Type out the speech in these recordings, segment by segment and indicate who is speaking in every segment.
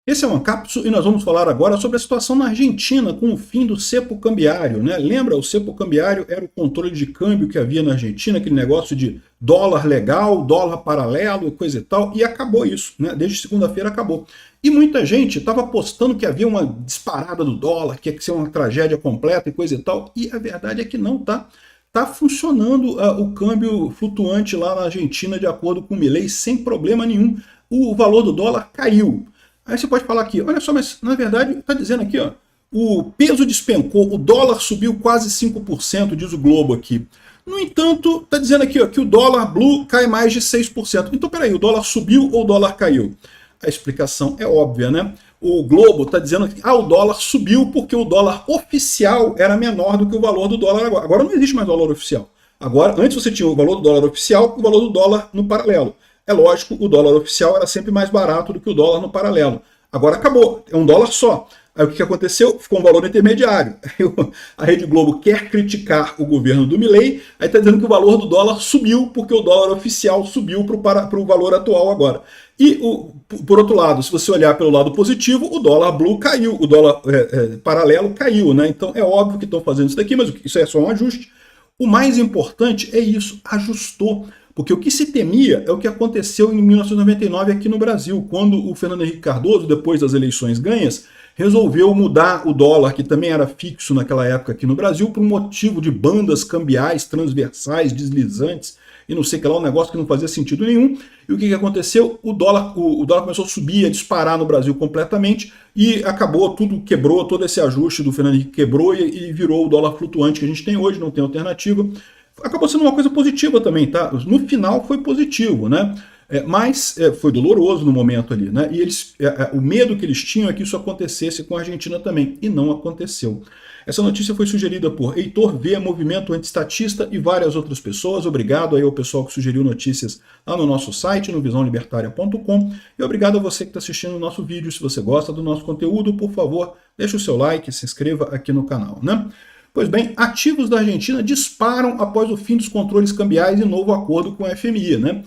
Speaker 1: Esse é o Ancapso e nós vamos falar agora sobre a situação na Argentina com o fim do cepo cambiário, né? Lembra, o cepo cambiário era o controle de câmbio que havia na Argentina, aquele negócio de dólar legal, dólar paralelo, coisa e tal, e acabou isso, né? Desde segunda-feira acabou. E muita gente estava apostando que havia uma disparada do dólar, que ia ser uma tragédia completa e coisa e tal, e a verdade é que não tá. Tá funcionando o câmbio flutuante lá na Argentina de acordo com o Milei sem problema nenhum. O valor do dólar caiu. Aí você pode falar aqui, olha só, mas na verdade está dizendo aqui, ó, o peso despencou, o dólar subiu quase 5%, diz o Globo aqui. No entanto, está dizendo aqui ó, que o dólar blue cai mais de 6%. Então, peraí, o dólar subiu ou o dólar caiu? A explicação é óbvia, né? O Globo está dizendo que o dólar subiu porque o dólar oficial era menor do que o valor do dólar agora. Agora não existe mais valor oficial. Agora, antes você tinha o valor do dólar oficial e o valor do dólar no paralelo. É lógico, o dólar oficial era sempre mais barato do que o dólar no paralelo. Agora acabou, é um dólar só. Aí o que aconteceu? Ficou um valor intermediário. Aí a Rede Globo quer criticar o governo do Milei, aí está dizendo que o valor do dólar subiu porque o dólar oficial subiu para o valor atual agora. E, por outro lado, se você olhar pelo lado positivo, o dólar blue caiu, o dólar paralelo caiu, né? Então é óbvio que estão fazendo isso daqui, mas isso é só um ajuste. O mais importante é isso, ajustou. Porque o que se temia é o que aconteceu em 1999 aqui no Brasil, quando o Fernando Henrique Cardoso, depois das eleições ganhas, resolveu mudar o dólar, que também era fixo naquela época aqui no Brasil, por um motivo de bandas cambiais transversais, deslizantes, e não sei o que lá, um negócio que não fazia sentido nenhum. E o que aconteceu? O dólar começou a subir, a disparar no Brasil completamente, e acabou, tudo quebrou, todo esse ajuste do Fernando Henrique quebrou e virou o dólar flutuante que a gente tem hoje, não tem alternativa. Acabou sendo uma coisa positiva também, tá? No final foi positivo, né? Mas foi doloroso no momento ali, né? E o medo que eles tinham é que isso acontecesse com a Argentina também, e não aconteceu. Essa notícia foi sugerida por Heitor V, Movimento Antiestatista e várias outras pessoas. Obrigado aí ao pessoal que sugeriu notícias lá no nosso site, no visãolibertaria.com. E obrigado a você que está assistindo o nosso vídeo. Se você gosta do nosso conteúdo, por favor, deixe o seu like, se inscreva aqui no canal, né? Pois bem, ativos da Argentina disparam após o fim dos controles cambiais e novo acordo com a FMI, né?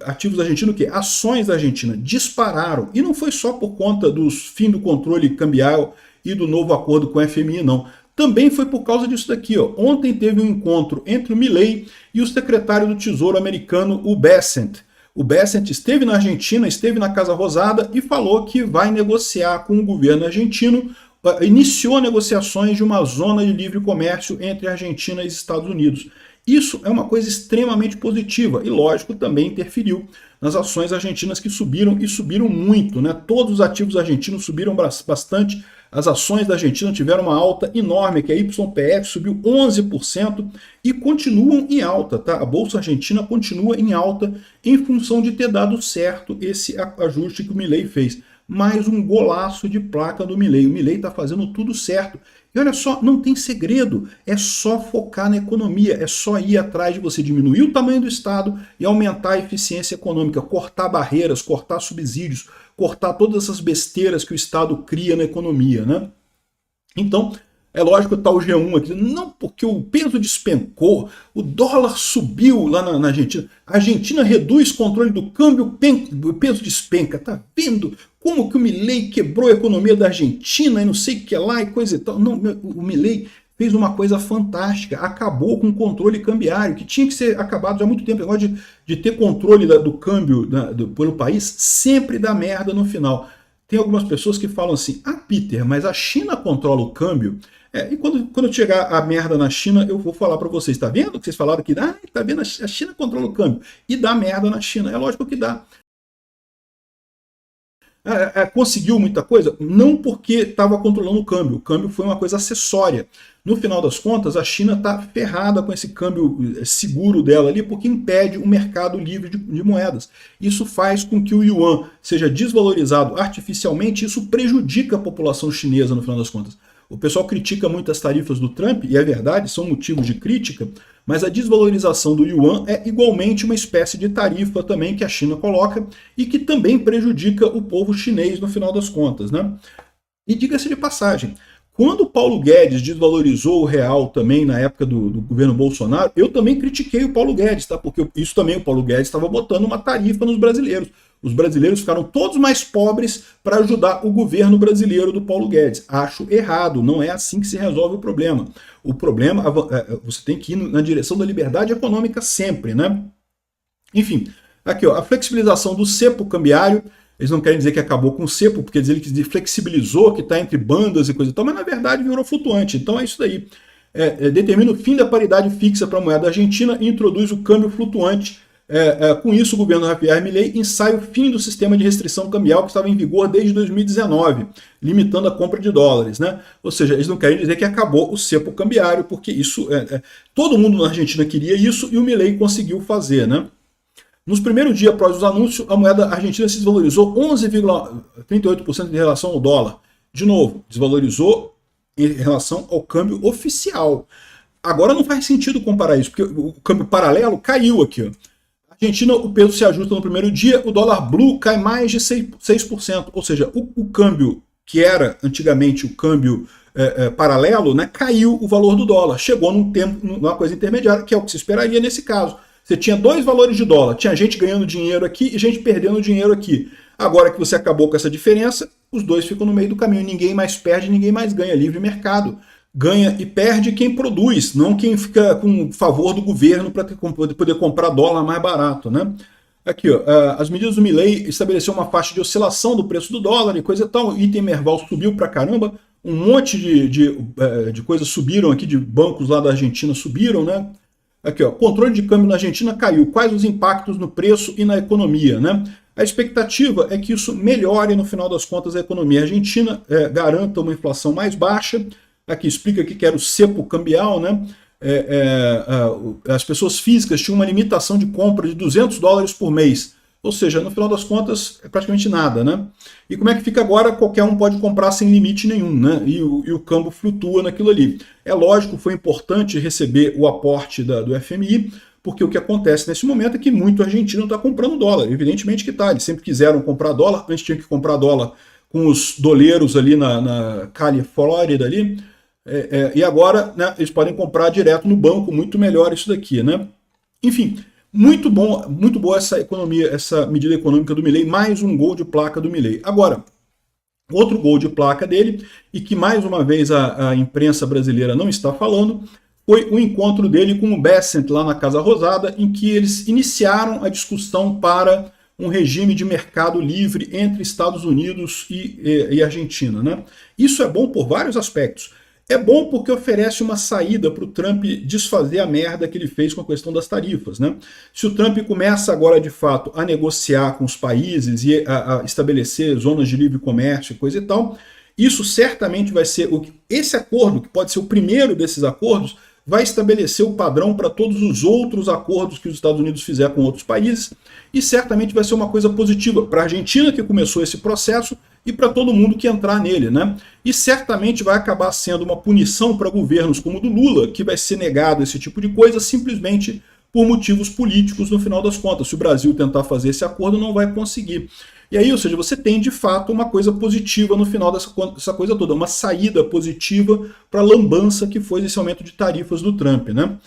Speaker 1: Ativos da Argentina, o quê? Ações da Argentina dispararam. E não foi só por conta do fim do controle cambial e do novo acordo com a FMI, não. Também foi por causa disso daqui, ó. Ontem teve um encontro entre o Milei e o secretário do Tesouro americano, o Bessent. O Bessent esteve na Argentina, esteve na Casa Rosada e falou que vai negociar com o governo argentino, iniciou negociações de uma zona de livre comércio entre a Argentina e os Estados Unidos. Isso é uma coisa extremamente positiva e, lógico, também interferiu nas ações argentinas que subiram e subiram muito, né? Todos os ativos argentinos subiram bastante. As ações da Argentina tiveram uma alta enorme, que a YPF subiu 11% e continuam em alta, tá? A Bolsa Argentina continua em alta em função de ter dado certo esse ajuste que o Milei fez. Mais um golaço de placa do Milei. O Milei está fazendo tudo certo. E olha só, não tem segredo, é só focar na economia, é só ir atrás de você diminuir o tamanho do Estado e aumentar a eficiência econômica, cortar barreiras, cortar subsídios, cortar todas essas besteiras que o Estado cria na economia, né? Então, é lógico que está o G1 aqui, não porque o peso despencou, o dólar subiu lá na Argentina, a Argentina reduz controle do câmbio, o peso despenca, tá vendo como que o Milei quebrou a economia da Argentina e não sei o que lá e coisa e tal. Não, o Milei fez uma coisa fantástica, acabou com o controle cambiário, que tinha que ser acabado já há muito tempo. O negócio de ter controle do câmbio pelo país sempre dá merda no final. Tem algumas pessoas que falam assim, Peter, mas a China controla o câmbio. E quando chegar a merda na China, eu vou falar para vocês, tá vendo que vocês falaram que tá vendo, a China controla o câmbio, e dá merda na China, é lógico que dá. Conseguiu muita coisa? Não porque estava controlando o câmbio foi uma coisa acessória. No final das contas, a China está ferrada com esse câmbio seguro dela ali, porque impede o mercado livre de moedas. Isso faz com que o yuan seja desvalorizado artificialmente, isso prejudica a população chinesa no final das contas. O pessoal critica muito as tarifas do Trump, e é verdade, são motivos de crítica, mas a desvalorização do yuan é igualmente uma espécie de tarifa também que a China coloca e que também prejudica o povo chinês no final das contas, né? E diga-se de passagem, quando o Paulo Guedes desvalorizou o real também na época do governo Bolsonaro, eu também critiquei o Paulo Guedes, tá? Porque isso também o Paulo Guedes estava botando uma tarifa nos brasileiros. Os brasileiros ficaram todos mais pobres para ajudar o governo brasileiro do Paulo Guedes. Acho errado, não é assim que se resolve o problema. O problema, você tem que ir na direção da liberdade econômica sempre, né? Enfim, aqui ó, a flexibilização do cepo cambiário. Eles não querem dizer que acabou com o cepo, porque dizer que flexibilizou, que está entre bandas e coisa e tal, mas na verdade virou flutuante. Então é isso daí. Determina o fim da paridade fixa para a moeda argentina e introduz o câmbio flutuante. Com isso, o governo Javier Milei ensaia o fim do sistema de restrição cambial que estava em vigor desde 2019, limitando a compra de dólares, né? Ou seja, eles não querem dizer que acabou o cepo cambiário, porque isso todo mundo na Argentina queria isso e o Milei conseguiu fazer, né? Nos primeiros dias após os anúncios, a moeda argentina se desvalorizou 11,38% em relação ao dólar. De novo, desvalorizou em relação ao câmbio oficial. Agora não faz sentido comparar isso, porque o câmbio paralelo caiu aqui. Ó. Argentina, o peso se ajusta no primeiro dia, o dólar blue cai mais de 6%. Ou seja, o câmbio que era antigamente o câmbio paralelo, né, caiu o valor do dólar. Chegou numa coisa intermediária, que é o que se esperaria nesse caso. Você tinha dois valores de dólar, tinha gente ganhando dinheiro aqui e gente perdendo dinheiro aqui. Agora que você acabou com essa diferença, os dois ficam no meio do caminho. Ninguém mais perde, ninguém mais ganha. Livre mercado. Ganha e perde quem produz, não quem fica com favor do governo para poder comprar dólar mais barato, né? Aqui, ó, as medidas do Milei estabeleceu uma faixa de oscilação do preço do dólar e coisa e tal. O item Merval subiu para caramba. Um monte de coisas subiram aqui, de bancos lá da Argentina subiram, né? Aqui, ó, controle de câmbio na Argentina caiu. Quais os impactos no preço e na economia, né? A expectativa é que isso melhore, no final das contas, a economia argentina, garanta uma inflação mais baixa. Aqui explica que era o cepo cambial, né? As pessoas físicas tinham uma limitação de compra de $200 por mês. Ou seja, no final das contas, é praticamente nada, né? E como é que fica agora? Qualquer um pode comprar sem limite nenhum, né? E o câmbio flutua naquilo ali. É lógico, foi importante receber o aporte do FMI, porque o que acontece nesse momento é que muito argentino está comprando dólar. Evidentemente que está, eles sempre quiseram comprar dólar, antes tinha que comprar dólar com os doleiros ali na Cali, Flórida ali, e agora, né, eles podem comprar direto no banco, muito melhor isso daqui, né? Enfim, muito boa essa economia, essa medida econômica do Milei, mais um gol de placa do Milei. Agora, outro gol de placa dele, e que mais uma vez a imprensa brasileira não está falando, foi o encontro dele com o Bessent lá na Casa Rosada, em que eles iniciaram a discussão para um regime de mercado livre entre Estados Unidos e Argentina, né? Isso é bom por vários aspectos. É bom porque oferece uma saída para o Trump desfazer a merda que ele fez com a questão das tarifas, né? Se o Trump começa agora, de fato, a negociar com os países e a estabelecer zonas de livre comércio e coisa e tal, isso certamente vai ser... Esse acordo, que pode ser o primeiro desses acordos, vai estabelecer o padrão para todos os outros acordos que os Estados Unidos fizer com outros países e certamente vai ser uma coisa positiva para a Argentina, que começou esse processo, e para todo mundo que entrar nele, né? E certamente vai acabar sendo uma punição para governos como o do Lula, que vai ser negado esse tipo de coisa simplesmente por motivos políticos no final das contas. Se o Brasil tentar fazer esse acordo, não vai conseguir. E aí, ou seja, você tem de fato uma coisa positiva no final dessa coisa toda, uma saída positiva para a lambança que foi esse aumento de tarifas do Trump, né?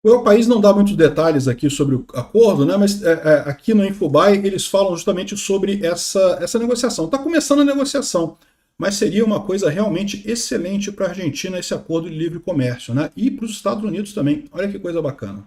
Speaker 1: O país não dá muitos detalhes aqui sobre o acordo, né? Mas aqui no Infobae eles falam justamente sobre essa negociação. Está começando a negociação, mas seria uma coisa realmente excelente para a Argentina esse acordo de livre comércio, né? E para os Estados Unidos também. Olha que coisa bacana.